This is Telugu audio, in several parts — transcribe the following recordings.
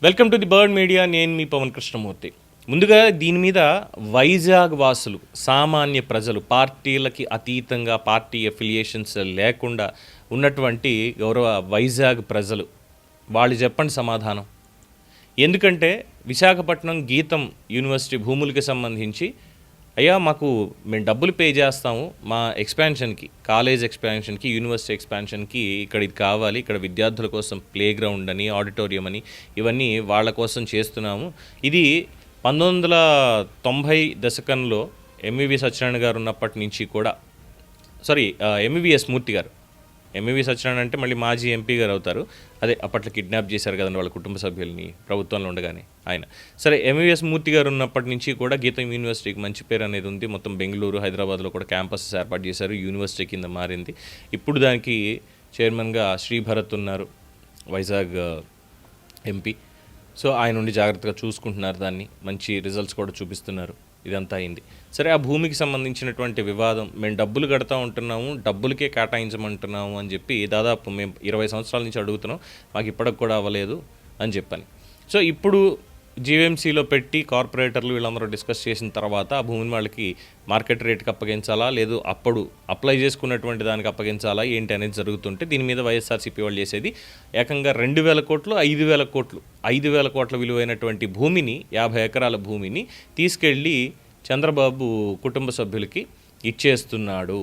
Welcome to the bird media. నేను మీ పవన్ కృష్ణమూర్తి. ముందుగా దీని మీద వైజాగ్ వాసులు, సామాన్య ప్రజలు, పార్టీలకి అతీతంగా పార్టీ అఫిలియేషన్స్ లేకుండా ఉన్నటువంటి గౌరవ వైజాగ్ ప్రజలు వాళ్ళు చెప్పండి సమాధానం. ఎందుకంటే విశాఖపట్నం గీతం యూనివర్సిటీ భూములకి సంబంధించి అయ్యా మేము డబ్బులు పే చేస్తాము మా ఎక్స్పాన్షన్కి, కాలేజ్ ఎక్స్పాన్షన్కి, యూనివర్సిటీ ఎక్స్పాన్షన్కి, ఇక్కడ ఇది కావాలి, ఇక్కడ విద్యార్థుల కోసం ప్లే గ్రౌండ్ అని, ఆడిటోరియం అని, ఇవన్నీ వాళ్ళ కోసం చేస్తున్నాము. ఇది 1990 దశకంలో ఎంవివి సత్యనారాయణ గారు ఉన్నప్పటి నుంచి కూడా ఎంవివిఎస్ మూర్తి గారు, ఎంవివి సత్యనారాయణ అంటే మళ్ళీ మాజీ ఎంపీ గారు అవుతారు. అదే అప్పట్లో కిడ్నాప్ చేశారు కదండి వాళ్ళ కుటుంబ సభ్యుల్ని ప్రభుత్వంలో ఉండగానే ఆయన. సరే, ఎంవివిఎస్ మూర్తి గారు ఉన్నప్పటి నుంచి కూడా గీతం యూనివర్సిటీకి మంచి పేరు అనేది ఉంది. మొత్తం బెంగళూరు, హైదరాబాద్లో కూడా క్యాంపసెస్ ఏర్పాటు చేశారు. యూనివర్సిటీ కింద మారింది. ఇప్పుడు దానికి చైర్మన్గా శ్రీభరత్ ఉన్నారు, వైజాగ్ ఎంపీ. సో ఆయన నుండి జాగ్రత్తగా చూసుకుంటున్నారు, దాన్ని మంచి రిజల్ట్స్ కూడా చూపిస్తున్నారు. ఇదంతా అయింది. సరే, ఆ భూమికి సంబంధించినటువంటి వివాదం, మేము డబ్బులు కడతా ఉంటున్నాము, డబ్బులకే కేటాయించమంటున్నాము అని చెప్పి దాదాపు మేము 20 సంవత్సరాల నుంచి అడుగుతున్నాం, మాకు ఇప్పటికి కూడా అవ్వలేదు అని చెప్పని. సో ఇప్పుడు జీవీఎంసీలో పెట్టి కార్పొరేటర్లు వీళ్ళందరూ డిస్కస్ చేసిన తర్వాత ఆ భూమిని వాళ్ళకి మార్కెట్ రేట్కి అప్పగించాలా, లేదు అప్పుడు అప్లై చేసుకున్నటువంటి దానికి అప్పగించాలా ఏంటి అనేది జరుగుతుంటే దీని మీద వైఎస్ఆర్సీపీ వాళ్ళు చేసేది ఏకంగా 2,000 కోట్లు, 5,000 కోట్లు, 5,000 కోట్ల విలువైనటువంటి భూమిని, 50 ఎకరాల భూమిని తీసుకెళ్ళి చంద్రబాబు కుటుంబ సభ్యులకి ఇచ్చేస్తున్నాడు.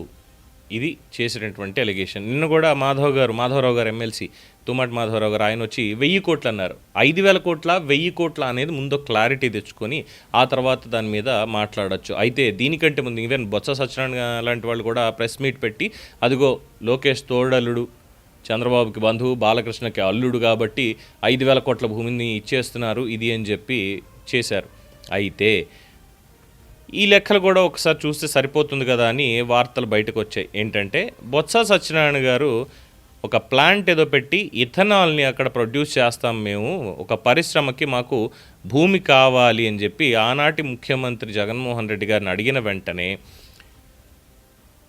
ఇది చేసినటువంటి అలిగేషన్. నిన్న కూడా మాధవరావు గారు ఎమ్మెల్సీ తుమ్మటి మాధవరావు గారు ఆయన వచ్చి 1000 కోట్లు అన్నారు. 5,000 కోట్ల 1000 కోట్ల అనేది ముందు క్లారిటీ తెచ్చుకొని ఆ తర్వాత దాని మీద మాట్లాడచ్చు. అయితే దీనికంటే ముందు ఈవెన్ బొత్స సత్యనారాయణ లాంటి వాళ్ళు కూడా ప్రెస్ మీట్ పెట్టి అదిగో లోకేష్ తోడల్లుడు, చంద్రబాబుకి బంధువు, బాలకృష్ణకి అల్లుడు కాబట్టి 5,000 కోట్ల భూమిని ఇచ్చేస్తున్నారు ఇది అని చెప్పి చేశారు. అయితే ఈ లెక్కలు కూడా ఒకసారి చూస్తే సరిపోతుంది కదా అని వార్తలు బయటకు వచ్చాయి. ఏంటంటే బొత్స సత్యనారాయణ గారు ఒక ప్లాంట్ ఏదో పెట్టి ఇథనాల్ని అక్కడ ప్రొడ్యూస్ చేస్తాం మేము, ఒక పరిశ్రమకి మాకు భూమి కావాలి అని చెప్పి ఆనాటి ముఖ్యమంత్రి జగన్మోహన్ రెడ్డి గారిని అడిగిన వెంటనే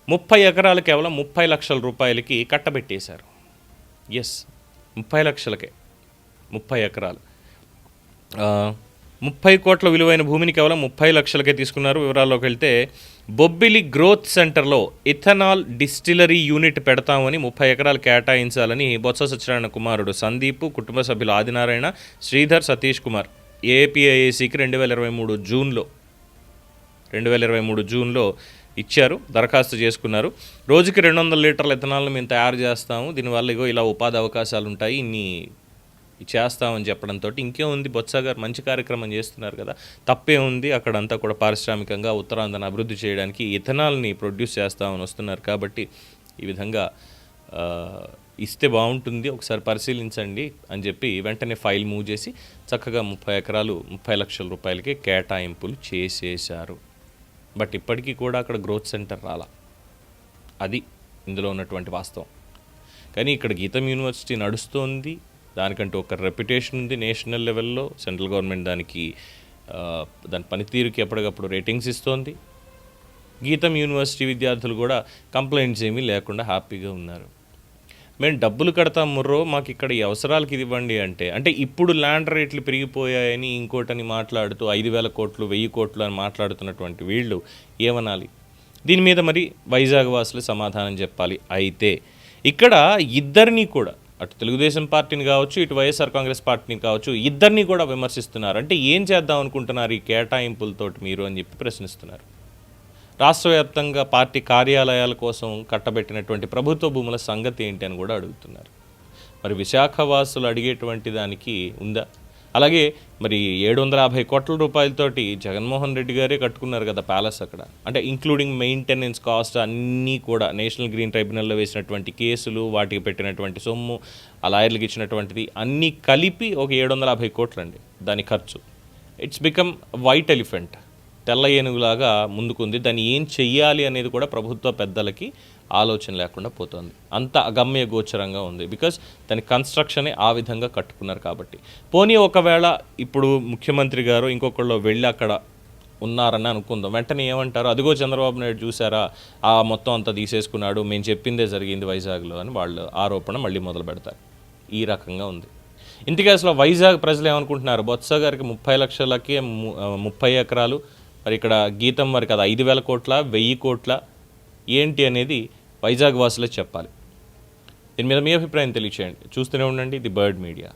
30 ఎకరాలు కేవలం 30 లక్షల రూపాయలకి కట్టబెట్టేశారు. 30 లక్షలకే 30 ఎకరాలు, 30 కోట్ల విలువైన భూమిని కేవలం 30 లక్షలకే తీసుకున్నారు. వివరాల్లోకి వెళ్తే బొబ్బిలి గ్రోత్ సెంటర్లో ఇథనాల్ డిస్టిలరీ యూనిట్ పెడతామని 30 ఎకరాలు కేటాయించాలని బొత్స సత్యనారాయణ కుమారుడు సందీప్, కుటుంబ సభ్యులు ఆదినారాయణ, శ్రీధర్, సతీష్ కుమార్ ఏపీఐఏసీకి 2023 జూన్లో ఇచ్చారు, దరఖాస్తు చేసుకున్నారు. రోజుకి 200 లీటర్ల ఇథనాల్ని మేము తయారు చేస్తాము, దీనివల్ల ఇలా ఉపాధి అవకాశాలు ఉంటాయి, ఇన్ని చేస్తామని చెప్పడంతో ఇంకేముంది, బొత్స గారు మంచి కార్యక్రమం చేస్తున్నారు కదా, తప్పే ఉంది. అక్కడంతా కూడా పారిశ్రామికంగా ఉత్తరాంధ్రను అభివృద్ధి చేయడానికి ఇథనాల్ని ప్రొడ్యూస్ చేస్తామని వస్తున్నారు. కాబట్టి ఈ విధంగా ఇస్తే బాగుంటుంది, ఒకసారి పరిశీలించండి అని చెప్పి వెంటనే ఫైల్ మూవ్ చేసి చక్కగా 30 ఎకరాలు 30 లక్షల రూపాయలకి కేటాయింపులు చేసేశారు. బట్ ఇప్పటికీ కూడా అక్కడ గ్రోత్ సెంటర్ రాలా, అది ఇందులో ఉన్నటువంటి వాస్తవం. కానీ ఇక్కడ గీతం యూనివర్సిటీ నడుస్తోంది, దానికంటూ ఒక రెప్యుటేషన్ ఉంది నేషనల్ లెవెల్లో. సెంట్రల్ గవర్నమెంట్ దాని పనితీరుకి ఎప్పటికప్పుడు రేటింగ్స్ ఇస్తోంది. గీతం యూనివర్సిటీ విద్యార్థులు కూడా కంప్లైంట్స్ ఏమీ లేకుండా హ్యాపీగా ఉన్నారు. మేము డబ్బులు కడతాం ముర్రో, మాకు ఇక్కడ ఈ అవసరాలకి ఇది ఇవ్వండి అంటే ఇప్పుడు ల్యాండ్ రేట్లు పెరిగిపోయాయని ఇంకోటని మాట్లాడుతూ 5,000 కోట్లు 1000 కోట్లు అని మాట్లాడుతున్నటువంటి వీళ్ళు ఏమనాలి? దీని మీద మరి వైజాగ్ వాసులు సమాధానం చెప్పాలి. అయితే ఇక్కడ ఇద్దరినీ కూడా, అటు తెలుగుదేశం పార్టీని కావచ్చు, ఇటు వైఎస్ఆర్ కాంగ్రెస్ పార్టీని కావచ్చు, ఇద్దరిని కూడా విమర్శిస్తున్నారు. అంటే ఏం చేద్దాం అనుకుంటున్నారు ఈ కేటాయింపులతోటి మీరు అని చెప్పి ప్రశ్నిస్తున్నారు. రాష్ట్ర వ్యాప్తంగా పార్టీ కార్యాలయాల కోసం కట్టబెట్టినటువంటి ప్రభుత్వ భూముల సంగతి ఏంటి అని కూడా అడుగుతున్నారు. మరి విశాఖ వాసులు అడిగేటువంటి దానికి ఉందా? అలాగే మరి 750 కోట్ల రూపాయలతోటి జగన్మోహన్ రెడ్డి గారే కట్టుకున్నారు కదా ప్యాలెస్ అక్కడ. అంటే ఇంక్లూడింగ్ మెయింటెనెన్స్ కాస్ట్ అన్నీ కూడా నేషనల్ గ్రీన్ ట్రైబ్యునల్లో వేసినటువంటి కేసులు, వాటికి పెట్టినటువంటి సొమ్ము, ఆ లాయర్లకు ఇచ్చినటువంటిది అన్నీ కలిపి ఒక 750 కోట్లు అండి దాని ఖర్చు. ఇట్స్ బికమ్ వైట్ ఎలిఫెంట్, తెల్ల ఏనుగులాగా ముందుకుంది. దాన్ని ఏం చెయ్యాలి అనేది కూడా ప్రభుత్వ పెద్దలకి ఆలోచన లేకుండా పోతుంది. అంత అగమ్య గోచరంగా ఉంది. బికాజ్ దాని కన్స్ట్రక్షనే ఆ విధంగా కట్టుకున్నారు కాబట్టి. పోనీ ఒకవేళ ఇప్పుడు ముఖ్యమంత్రి గారు ఇంకొకళ్ళు వెళ్ళి అక్కడ ఉన్నారని అనుకుందాం, వెంటనే ఏమంటారు, అదిగో చంద్రబాబు నాయుడు చూసారా ఆ మొత్తం అంతా తీసేసుకున్నాడు, మేము చెప్పిందే జరిగింది వైజాగ్లో అని వాళ్ళు ఆరోపణ మళ్ళీ మొదలు పెడతారు. ఈ రకంగా ఉంది. ఇంతకీ అసలు వైజాగ్ ప్రజలు ఏమనుకుంటున్నారు? బొత్స గారికి 30 లక్షలకి 30 ఎకరాలు, మరి ఇక్కడ గీతం వారికి అది 5,000 కోట్ల 1000 కోట్ల ఏంటి అనేది వైజాగ్ వాసులే చెప్పాలి. దీని మీద మీ అభిప్రాయం తెలియచేయండి. చూస్తూనే ఉండండి ది బర్డ్ మీడియా.